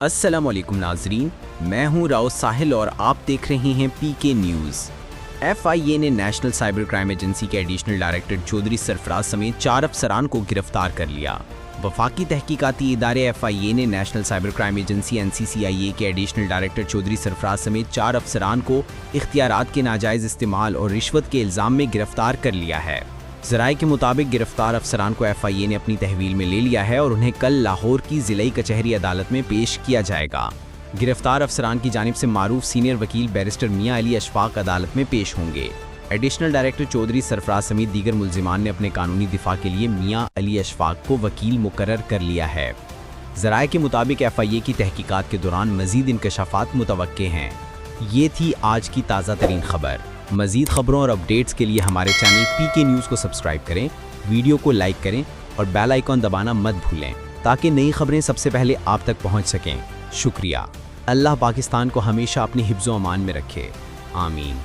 अस्सलाम वालेकुम नाजरीन, मैं हूं राव साहिल और आप देख रहे हैं पीके न्यूज़। FIA ने नेशनल साइबर क्राइम एजेंसी के एडिशनल डायरेक्टर चौधरी सरफराज समेत 4 अफसरान को गिरफ्तार कर लिया। वफाकी तहकीकाती इदारे FIA ने national cyber crime agency NCCIA के एडिशनल डायरेक्टर चौधरी सरफराज समेत 4 अफसरान को इख्तियारात के नाजायज़ इस्तेमाल और रिश्वत के इल्ज़ाम में गिरफ्तार कर लिया है। ज़राए के मुताबिक गिरफ्तार अफसरान को FIA ने अपनी तहवील में ले लिया है और उन्हें कल लाहौर की ज़िलाई कचहरी अदालत में पेश किया जाएगा। गिरफ्तार अफसरान की जानिब से मारूफ सीनियर वकील बैरिस्टर मियां अली अशफाक अदालत में पेश होंगे। एडिशनल डायरेक्टर चौधरी सरफराज समेत दीगर मुल्जिमान ने अपने कानूनी दिफा के लिए मियां अली अशफाक को वकील मुकर्रर कर लिया है। ज़राए के मुताबिक FIA की तहकीकात के दौरान मज़ीद इंकशाफात मुतवक्के हैं। ये थी आज की ताज़ा तरीन खबर। मज़ीद खबरों और अपडेट्स के लिए हमारे चैनल पीके न्यूज़ को सब्सक्राइब करें, वीडियो को लाइक करें और बेल आइकॉन दबाना मत भूलें ताकि नई खबरें सबसे पहले आप तक पहुंच सकें। शुक्रिया। अल्लाह पाकिस्तान को हमेशा अपनी हिफ्ज़-ओ-अमान में रखे। आमीन।